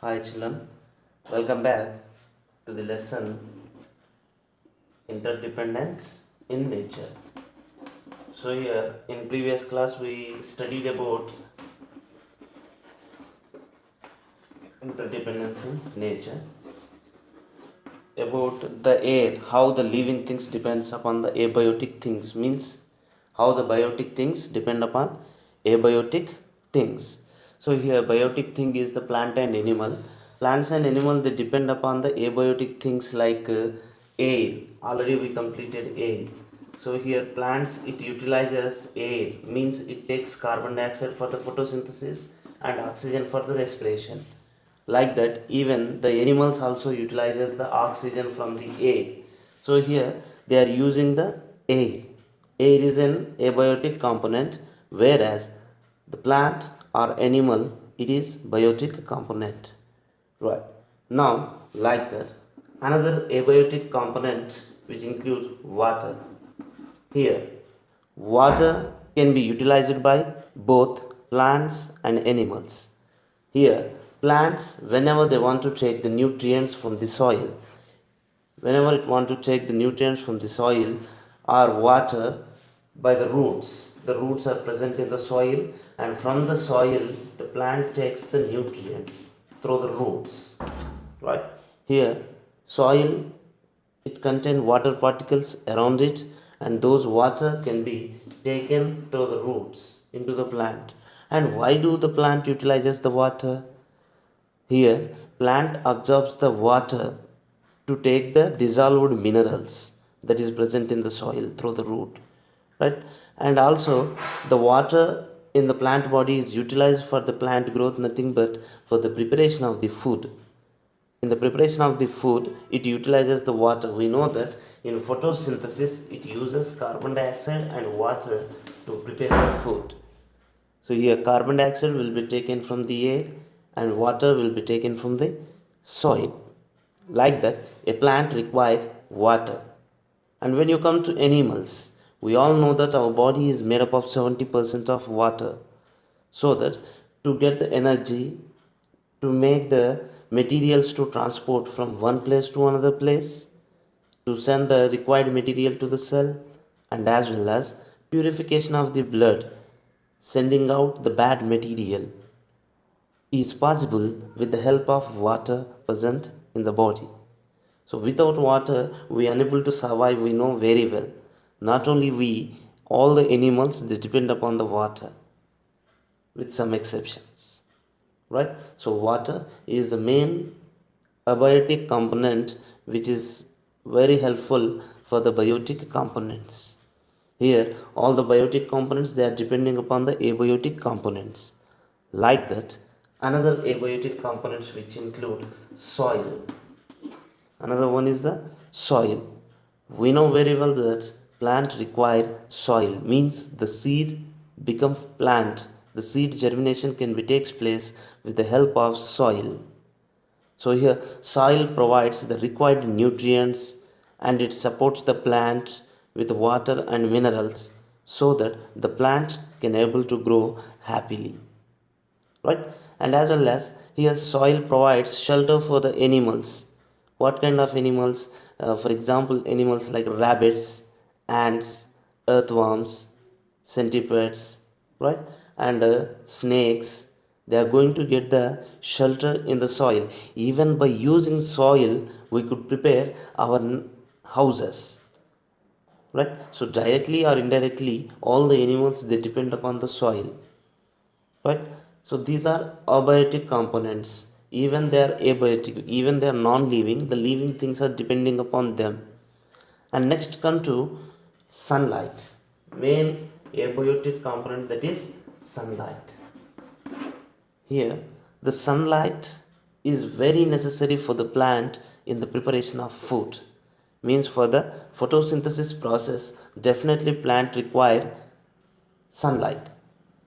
Hi children, welcome back to the lesson Interdependence in Nature. So here in previous class we studied about interdependence in nature, about the air, how the living things depends upon the abiotic things, means how the biotic things depend upon abiotic things. So here biotic thing is the plant and animal. Plants and animal, they depend upon the abiotic things like air. Already we completed air. So here plants, it utilizes air, means it takes carbon dioxide for the photosynthesis and oxygen for the respiration. Like that, even the animals also utilizes the oxygen from the air. So here they are using the air. Air is an abiotic component, whereas the plant or animal, it is biotic component. Right. Now, like that, another abiotic component which includes water. Here water can be utilized by both plants and animals. Here plants, whenever they want to take the nutrients from the soil, whenever it want to take the nutrients from the soil or water by the roots, the roots are present in the soil, and from the soil the plant takes the nutrients through the roots. Right. Here soil, it contains water particles around it, and those water can be taken through the roots into the plant. And why do the plant utilizes the water? Here, plant absorbs the water to take the dissolved minerals that is present in the soil through the root, right? And also, the water in the plant body is utilized for the plant growth, nothing but for the preparation of the food. In the preparation of the food, it utilizes the water. We know that in photosynthesis, it uses carbon dioxide and water to prepare the food. So here carbon dioxide will be taken from the air and water will be taken from the soil. Like that, a plant requires water. And when you come to animals, we all know that our body is made up of 70% of water. So that to get the energy, to make the materials to transport from one place to another place, to send the required material to the cell, and as well as purification of the blood, sending out the bad material, is possible with the help of water present in the body. So without water we are unable to survive, we know very well. Not only we, all the animals, they depend upon the water with some exceptions. Right? So water is the main abiotic component which is very helpful for the biotic components. Here all the biotic components, they are depending upon the abiotic components. Like that, another abiotic components which include soil. Another one is the soil. We know very well that plant require soil, means the seed becomes plant, the seed germination can be takes place with the help of soil. So here soil provides the required nutrients, and it supports the plant with water and minerals, so that the plant can able to grow happily. Right? And as well as here soil provides shelter for the animals. What kind of animals? For example, animals like rabbits, ants, earthworms, centipedes, right? And snakes, they are going to get the shelter in the soil. Even by using soil we could prepare our houses, right? So directly or indirectly all the animals, they depend upon the soil. Right? So these are abiotic components. Even they are abiotic, even they are non-living, the living things are depending upon them. And next come to sunlight, main abiotic component, that is sunlight. Here the sunlight is very necessary for the plant in the preparation of food, means for the photosynthesis process. Definitely plant require sunlight.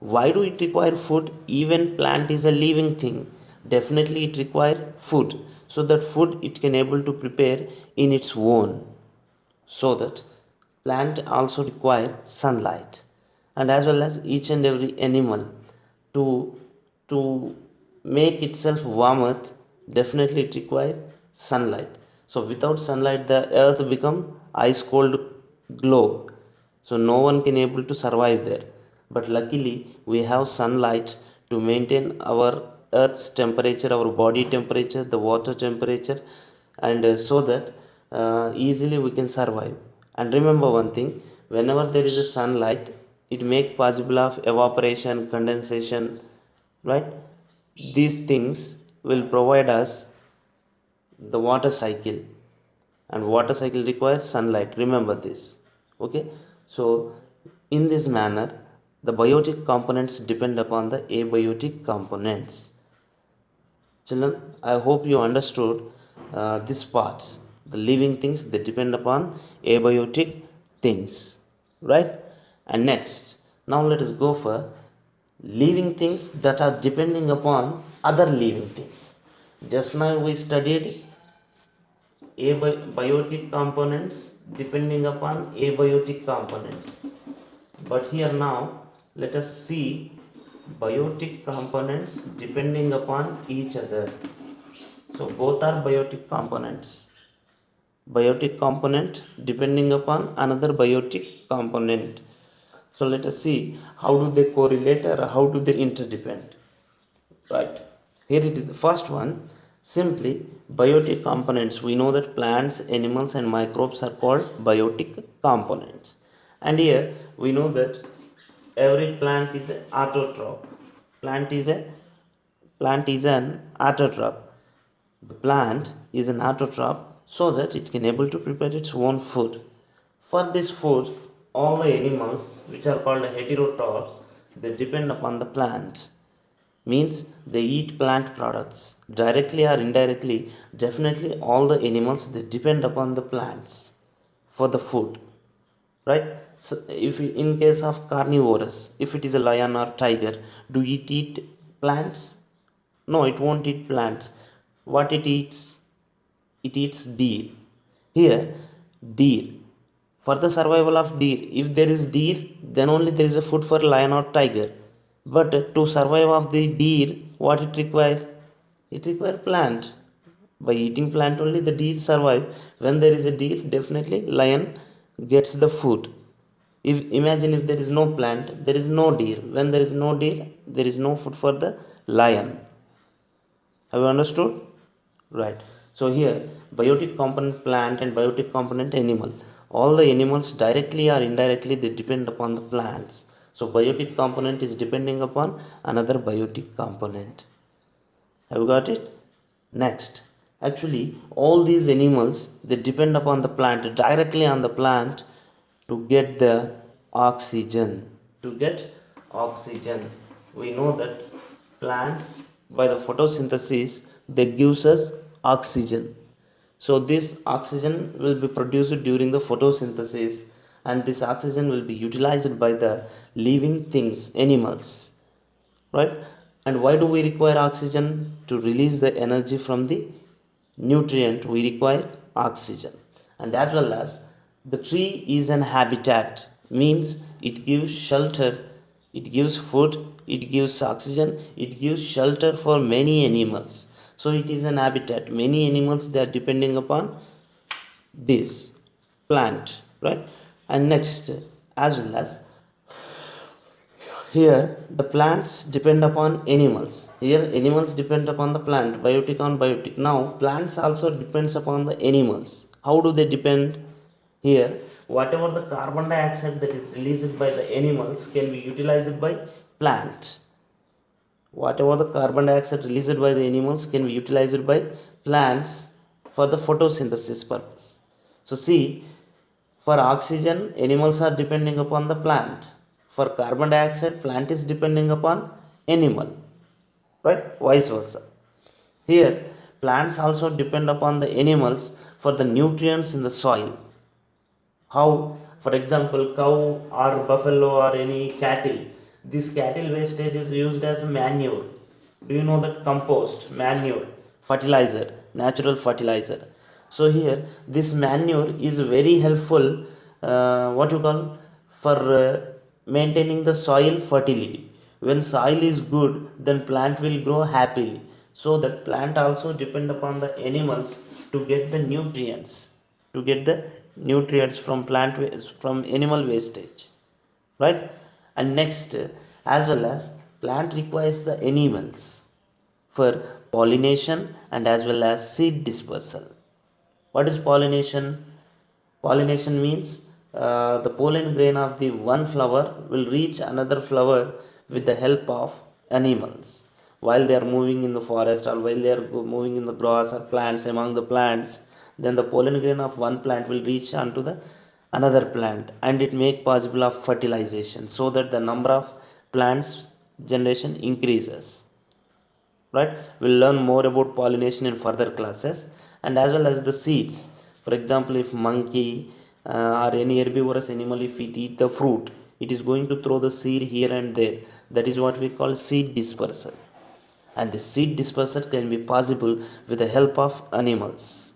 Why do it require food? Even plant is a living thing, definitely it require food, so that food it can able to prepare in its own. So that plant also require sunlight. And as well as each and every animal, to to make itself warmth, Definitely it requires sunlight. So without sunlight the earth become ice cold globe, so no one can able to survive there. But luckily we have sunlight to maintain our earth's temperature, our body temperature, the water temperature, and so that easily we can survive. And remember one thing, whenever there is a sunlight, it make possible of evaporation, condensation, right? These things will provide us the water cycle, and water cycle requires sunlight, remember this. Okay, so in this manner the biotic components depend upon the abiotic components. Children, I hope you understood this part. The living things they depend upon abiotic things, right? And next, now let us go for living things that are depending upon other living things. Just now we studied abiotic components depending upon abiotic components, but here now let us see biotic components depending upon each other. So both are biotic components. Biotic component depending upon another biotic component. So let us see how do they correlate or how do they interdepend. Right, here it is the first one. Simply biotic components, we know that plants, animals and microbes are called biotic components. And here we know that every plant is an autotroph. plant is a Plant is an autotroph. The plant is an autotroph so that it can able to prepare its own food. For this food, all the animals which are called heterotrophs, they depend upon the plant. Means they eat plant products directly or indirectly. Definitely all the animals they depend upon the plants for the food, right? So if in case of carnivorous, if it is a lion or tiger, do it eat plants? No, it won't eat plants. What it eats? It eats deer. Here, deer, for the survival of deer, if there is deer, then only there is a food for lion or tiger. But to survive of the deer, what it require? It require plant. By eating plant only the deer survive. When there is a deer, definitely lion gets the food. If imagine if there is no plant, there is no deer. When there is no deer, there is no food for the lion. Have you understood? Right. So here biotic component plant and biotic component animal. All the animals directly or indirectly they depend upon the plants. So biotic component is depending upon another biotic component. Have you got it? Next, actually all these animals they depend upon the plant, directly on the plant, to get the oxygen. To get oxygen, we know that plants by the photosynthesis they gives us oxygen. So this oxygen will be produced during the photosynthesis, and this oxygen will be utilized by the living things, animals, right? And why do we require oxygen? To release the energy from the nutrient we require oxygen. And as well as the tree is an habitat, means it gives shelter, it gives food, it gives oxygen, it gives shelter for many animals. So it is an habitat, many animals they are depending upon this plant, right? And next, as well as here the plants depend upon animals. Here animals depend upon the plant, biotic on biotic. Now plants also depends upon the animals. How do they depend? Here whatever the carbon dioxide that is released by the animals can be utilized by plant. Whatever the carbon dioxide released by the animals can be utilized by plants for the photosynthesis purpose. So see, for oxygen, animals are depending upon the plant. For carbon dioxide, plant is depending upon animal. Right? Vice versa. Here, plants also depend upon the animals for the nutrients in the soil. How? For example, cow or buffalo or any cattle. This cattle wastage is used as manure. Do you know that compost, manure, fertilizer, natural fertilizer? So here, this manure is very helpful. What you call, for maintaining the soil fertility. When soil is good, then plant will grow happily. so that plant also depend upon the animals to get the nutrients, from from animal wastage, right? And next, as well as plant requires the animals for pollination and as well as seed dispersal. What is pollination? Pollination means the pollen grain of the one flower will reach another flower with the help of animals while they are moving in the forest, or while they are moving in the grass or plants, among the plants. Then the pollen grain of one plant will reach onto the another plant, and it make possible of fertilization, so that the number of plants generation increases, right? We'll learn more about pollination in further classes. And as well as the seeds. For example, if monkey or any herbivorous animal, if it eat the fruit, it is going to throw the seed here and there. That is what we call seed dispersal, and the seed dispersal can be possible with the help of animals,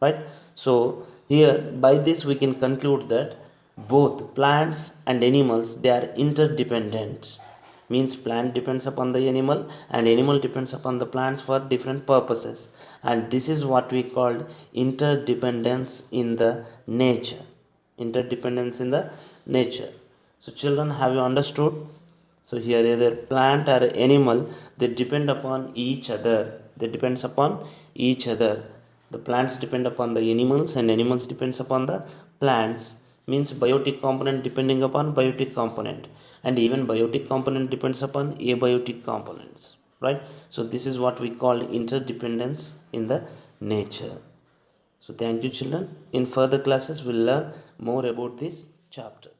right? So here, by this we can conclude that both plants and animals, they are interdependent. Means plant depends upon the animal and animal depends upon the plants for different purposes, and this is what we called interdependence in the nature. Interdependence in the nature. So children, have you understood? So here, either plant or animal, they depend upon each other. They depends upon each other. The plants depend upon the animals and animals depends upon the plants. Means biotic component depending upon biotic component, and even biotic component depends upon abiotic components, right? So this is what we call interdependence in the nature. So thank you children. In further classes we'll learn more about this chapter.